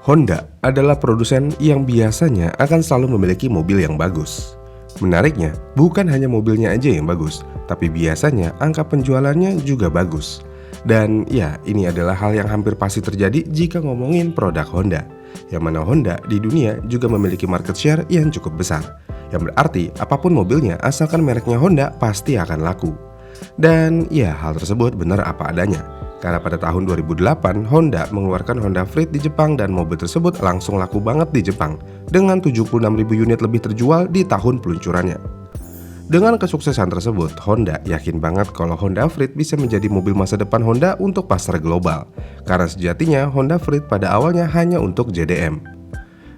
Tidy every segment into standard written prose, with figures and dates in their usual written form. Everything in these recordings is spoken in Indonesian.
Honda adalah produsen yang biasanya akan selalu memiliki mobil yang bagus. Menariknya, bukan hanya mobilnya aja yang bagus, tapi biasanya angka penjualannya juga bagus. Dan ya, ini adalah hal yang hampir pasti terjadi jika ngomongin produk Honda. Yang mana Honda di dunia juga memiliki market share yang cukup besar. Yang berarti apapun mobilnya asalkan mereknya Honda pasti akan laku. Dan ya, hal tersebut benar apa adanya. Karena pada tahun 2008, Honda mengeluarkan Honda Freed di Jepang dan mobil tersebut langsung laku banget di Jepang dengan 76.000 unit lebih terjual di tahun peluncurannya. Dengan kesuksesan tersebut, Honda yakin banget kalau Honda Freed bisa menjadi mobil masa depan Honda untuk pasar global. Karena sejatinya Honda Freed pada awalnya hanya untuk JDM.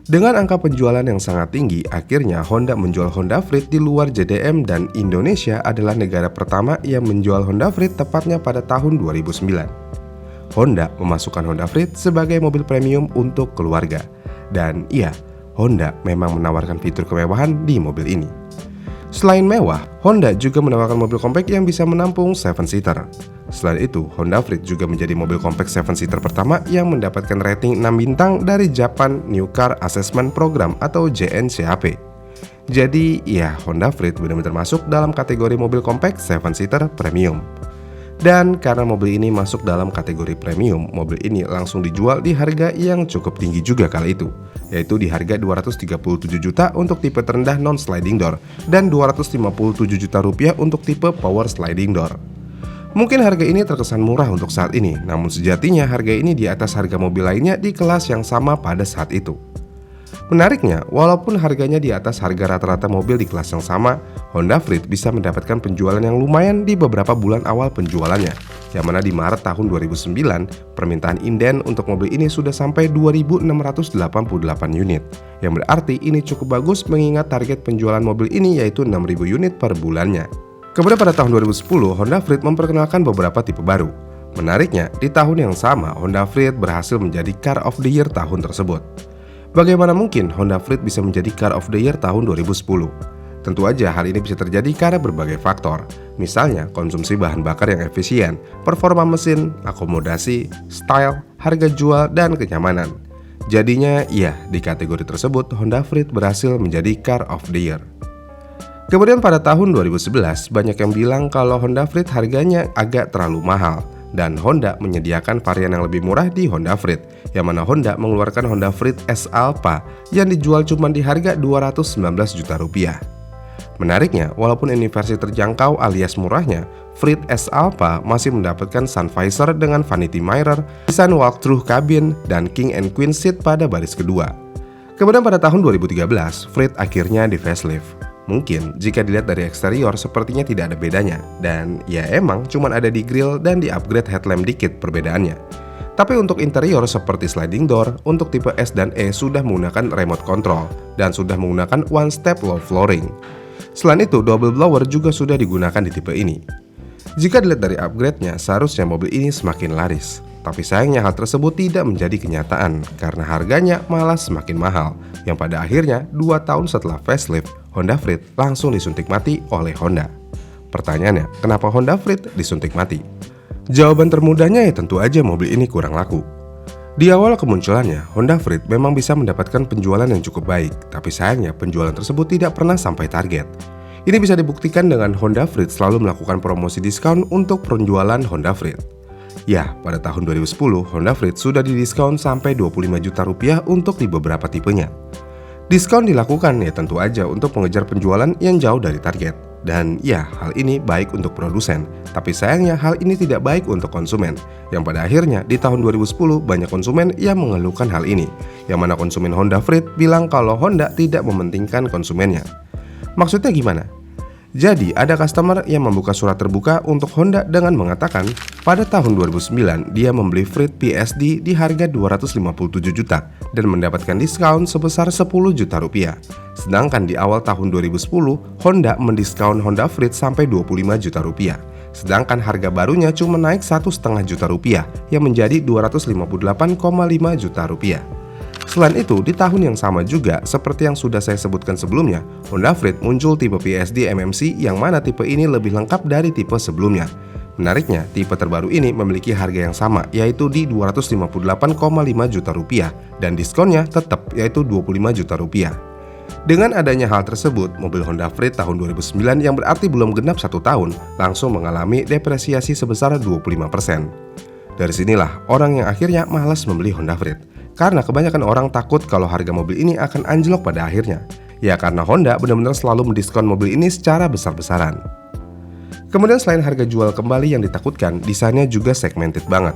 Dengan angka penjualan yang sangat tinggi, akhirnya Honda menjual Honda Freed di luar JDM dan Indonesia adalah negara pertama yang menjual Honda Freed tepatnya pada tahun 2009. Honda memasukkan Honda Freed sebagai mobil premium untuk keluarga. Dan iya, Honda memang menawarkan fitur kemewahan di mobil ini. Selain mewah, Honda juga menawarkan mobil compact yang bisa menampung 7-seater. Selain itu, Honda Freed juga menjadi mobil compact 7-seater pertama yang mendapatkan rating 6 bintang dari Japan New Car Assessment Program atau JNCAP. Jadi, ya, Honda Freed benar-benar masuk dalam kategori mobil compact 7-seater premium. Dan karena mobil ini masuk dalam kategori premium, mobil ini langsung dijual di harga yang cukup tinggi juga kala itu, yaitu di harga 237 juta untuk tipe terendah non-sliding door dan 257 juta rupiah untuk tipe power sliding door. Mungkin harga ini terkesan murah untuk saat ini, namun sejatinya harga ini di atas harga mobil lainnya di kelas yang sama pada saat itu. Menariknya, walaupun harganya di atas harga rata-rata mobil di kelas yang sama, Honda Freed bisa mendapatkan penjualan yang lumayan di beberapa bulan awal penjualannya, yang mana di Maret tahun 2009, permintaan inden untuk mobil ini sudah sampai 2.688 unit, yang berarti ini cukup bagus mengingat target penjualan mobil ini yaitu 6.000 unit per bulannya. Kemudian pada tahun 2010, Honda Freed memperkenalkan beberapa tipe baru. Menariknya, di tahun yang sama, Honda Freed berhasil menjadi Car of the Year tahun tersebut. Bagaimana mungkin Honda Freed bisa menjadi Car of the Year tahun 2010? Tentu aja hal ini bisa terjadi karena berbagai faktor. Misalnya konsumsi bahan bakar yang efisien, performa mesin, akomodasi, style, harga jual, dan kenyamanan. Jadinya iya, di kategori tersebut Honda Freed berhasil menjadi Car of the Year. Kemudian pada tahun 2011, banyak yang bilang kalau Honda Freed harganya agak terlalu mahal. Dan Honda menyediakan varian yang lebih murah di Honda Freed, yang mana Honda mengeluarkan Honda Freed S Alpha yang dijual cuma di harga 219 juta rupiah. Menariknya, walaupun ini versi terjangkau alias murahnya, Freed S Alpha masih mendapatkan sun visor dengan vanity mirror, desain walkthrough cabin, dan king and queen seat pada baris kedua. Kemudian pada tahun 2013, Freed akhirnya di facelift. Mungkin jika dilihat dari eksterior sepertinya tidak ada bedanya, dan ya emang cuman ada di grill dan di upgrade headlamp dikit perbedaannya. Tapi untuk interior seperti sliding door, untuk tipe S dan E sudah menggunakan remote control dan sudah menggunakan one step low flooring. Selain itu, double blower juga sudah digunakan di tipe ini. Jika dilihat dari upgrade-nya, seharusnya mobil ini semakin laris. Tapi sayangnya hal tersebut tidak menjadi kenyataan karena harganya malah semakin mahal, yang pada akhirnya 2 tahun setelah facelift, Honda Freed langsung disuntik mati oleh Honda. Pertanyaannya, kenapa Honda Freed disuntik mati? Jawaban termudahnya ya tentu aja mobil ini kurang laku. Di awal kemunculannya, Honda Freed memang bisa mendapatkan penjualan yang cukup baik, tapi sayangnya penjualan tersebut tidak pernah sampai target. Ini bisa dibuktikan dengan Honda Freed selalu melakukan promosi diskon untuk penjualan Honda Freed. Ya, pada tahun 2010, Honda Freed sudah didiskon sampai 25 juta rupiah untuk di beberapa tipenya. Diskon dilakukan ya tentu aja untuk mengejar penjualan yang jauh dari target. Dan ya, hal ini baik untuk produsen, tapi sayangnya hal ini tidak baik untuk konsumen. Yang pada akhirnya di tahun 2010 banyak konsumen yang mengeluhkan hal ini, yang mana konsumen Honda Freed bilang kalau Honda tidak mementingkan konsumennya. Maksudnya gimana? Jadi ada customer yang membuka surat terbuka untuk Honda dengan mengatakan pada tahun 2009 dia membeli Freed PSD di harga 257 juta dan mendapatkan diskon sebesar 10 juta rupiah. Sedangkan di awal tahun 2010 Honda mendiskon Honda Freed sampai 25 juta rupiah. Sedangkan harga barunya cuma naik 1,5 juta rupiah yang menjadi 258,5 juta rupiah. Selain itu, di tahun yang sama juga, seperti yang sudah saya sebutkan sebelumnya, Honda Freed muncul tipe PSD MMC yang mana tipe ini lebih lengkap dari tipe sebelumnya. Menariknya, tipe terbaru ini memiliki harga yang sama, yaitu di Rp258,5 juta dan diskonnya tetap yaitu Rp25 juta. Dengan adanya hal tersebut, mobil Honda Freed tahun 2009 yang berarti belum genap 1 tahun langsung mengalami depresiasi sebesar 25%. Dari sinilah orang yang akhirnya malas membeli Honda Freed, karena kebanyakan orang takut kalau harga mobil ini akan anjlok pada akhirnya. Ya karena Honda benar-benar selalu mendiskon mobil ini secara besar-besaran. Kemudian selain harga jual kembali yang ditakutkan, desainnya juga segmented banget.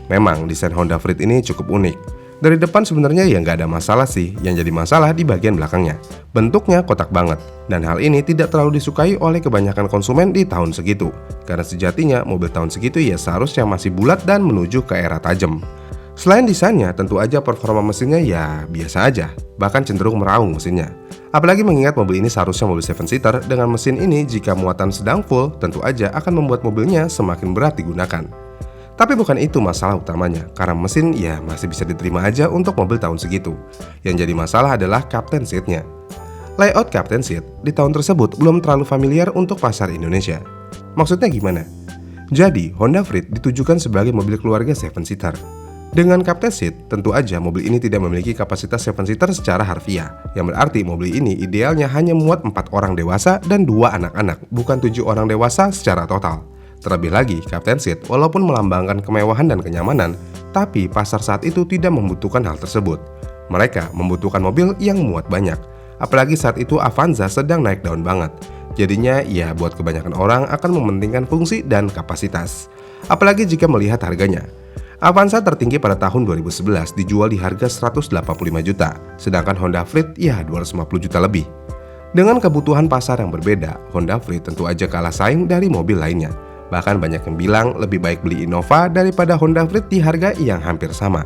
Memang desain Honda Freed ini cukup unik. Dari depan sebenarnya ya nggak ada masalah sih, yang jadi masalah di bagian belakangnya. Bentuknya kotak banget, dan hal ini tidak terlalu disukai oleh kebanyakan konsumen di tahun segitu. Karena sejatinya mobil tahun segitu ya seharusnya masih bulat dan menuju ke era tajam. Selain desainnya, tentu aja performa mesinnya ya biasa aja, bahkan cenderung meraung mesinnya. Apalagi mengingat mobil ini seharusnya mobil 7-seater, dengan mesin ini jika muatan sedang full, tentu aja akan membuat mobilnya semakin berat digunakan. Tapi bukan itu masalah utamanya, karena mesin ya masih bisa diterima aja untuk mobil tahun segitu. Yang jadi masalah adalah captain seat-nya. Layout captain seat di tahun tersebut belum terlalu familiar untuk pasar Indonesia. Maksudnya gimana? Jadi, Honda Freed ditujukan sebagai mobil keluarga 7-seater. Dengan captain seat, tentu aja mobil ini tidak memiliki kapasitas 7-seater secara harfiah, yang berarti mobil ini idealnya hanya muat 4 orang dewasa dan 2 anak-anak, bukan 7 orang dewasa secara total. Terlebih lagi, captain seat walaupun melambangkan kemewahan dan kenyamanan, tapi pasar saat itu tidak membutuhkan hal tersebut. Mereka membutuhkan mobil yang muat banyak, apalagi saat itu Avanza sedang naik daun banget. Jadinya ya buat kebanyakan orang akan mementingkan fungsi dan kapasitas. Apalagi jika melihat harganya. Avanza tertinggi pada tahun 2011 dijual di harga 185 juta, sedangkan Honda Freed ya 250 juta lebih. Dengan kebutuhan pasar yang berbeda, Honda Freed tentu aja kalah saing dari mobil lainnya. Bahkan banyak yang bilang lebih baik beli Innova daripada Honda Freed di harga yang hampir sama.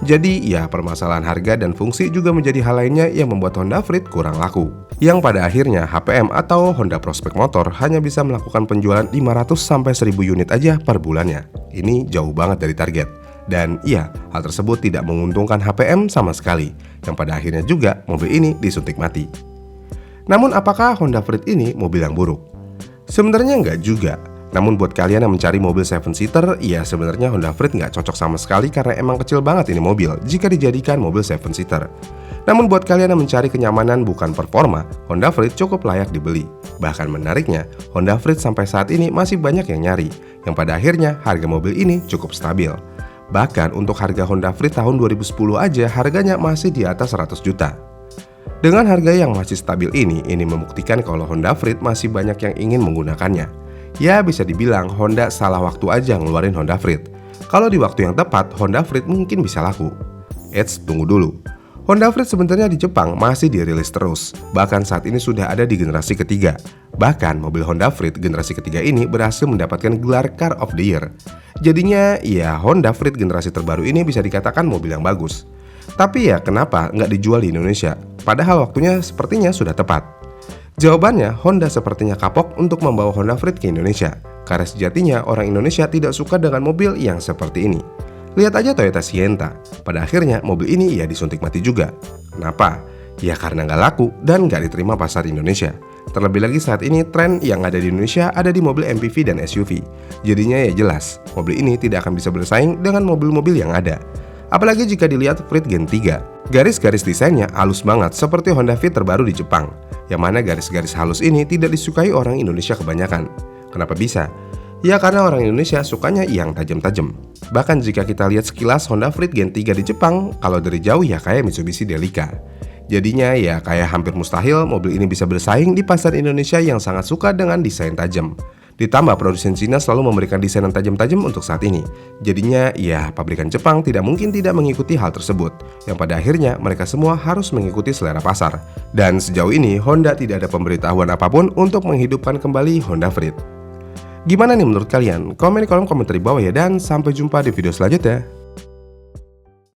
Jadi ya permasalahan harga dan fungsi juga menjadi hal lainnya yang membuat Honda Freed kurang laku. Yang pada akhirnya HPM atau Honda Prospect Motor hanya bisa melakukan penjualan 500-1000 unit aja per bulannya. Ini jauh banget dari target. Dan iya, hal tersebut tidak menguntungkan HPM sama sekali, yang pada akhirnya juga mobil ini disuntik mati. Namun apakah Honda Freed ini mobil yang buruk? Sebenarnya enggak juga. Namun buat kalian yang mencari mobil 7-seater, ya sebenarnya Honda Freed nggak cocok sama sekali karena emang kecil banget ini mobil jika dijadikan mobil 7-seater. Namun buat kalian yang mencari kenyamanan bukan performa, Honda Freed cukup layak dibeli. Bahkan menariknya, Honda Freed sampai saat ini masih banyak yang nyari, yang pada akhirnya harga mobil ini cukup stabil. Bahkan untuk harga Honda Freed tahun 2010 aja harganya masih di atas 100 juta. Dengan harga yang masih stabil ini membuktikan kalau Honda Freed masih banyak yang ingin menggunakannya. Ya bisa dibilang Honda salah waktu aja ngeluarin Honda Freed. Kalau di waktu yang tepat, Honda Freed mungkin bisa laku. Eits, tunggu dulu. Honda Freed sebenarnya di Jepang masih dirilis terus. Bahkan saat ini sudah ada di generasi ketiga. Bahkan mobil Honda Freed generasi ketiga ini berhasil mendapatkan gelar Car of the Year. Jadinya ya Honda Freed generasi terbaru ini bisa dikatakan mobil yang bagus. Tapi ya kenapa nggak dijual di Indonesia? Padahal waktunya sepertinya sudah tepat. Jawabannya, Honda sepertinya kapok untuk membawa Honda Freed ke Indonesia. Karena sejatinya orang Indonesia tidak suka dengan mobil yang seperti ini. Lihat aja Toyota Sienta. Pada akhirnya mobil ini ya disuntik mati juga. Kenapa? Ya karena nggak laku dan nggak diterima pasar Indonesia. Terlebih lagi saat ini tren yang ada di Indonesia ada di mobil MPV dan SUV. Jadinya ya jelas, mobil ini tidak akan bisa bersaing dengan mobil-mobil yang ada. Apalagi jika dilihat Freed Gen 3. Garis-garis desainnya halus banget seperti Honda Fit terbaru di Jepang. Yang mana garis-garis halus ini tidak disukai orang Indonesia kebanyakan. Kenapa bisa? Ya karena orang Indonesia sukanya yang tajam-tajam. Bahkan jika kita lihat sekilas Honda Freed Gen 3 di Jepang, kalau dari jauh ya kayak Mitsubishi Delica. Jadinya ya kayak hampir mustahil mobil ini bisa bersaing di pasar Indonesia yang sangat suka dengan desain tajam. Ditambah produsen Cina selalu memberikan desain yang tajam-tajam untuk saat ini. Jadinya ya pabrikan Jepang tidak mungkin tidak mengikuti hal tersebut. Yang pada akhirnya mereka semua harus mengikuti selera pasar. Dan sejauh ini Honda tidak ada pemberitahuan apapun untuk menghidupkan kembali Honda Freed. Gimana nih menurut kalian? Komen di kolom komentar di bawah ya, dan sampai jumpa di video selanjutnya.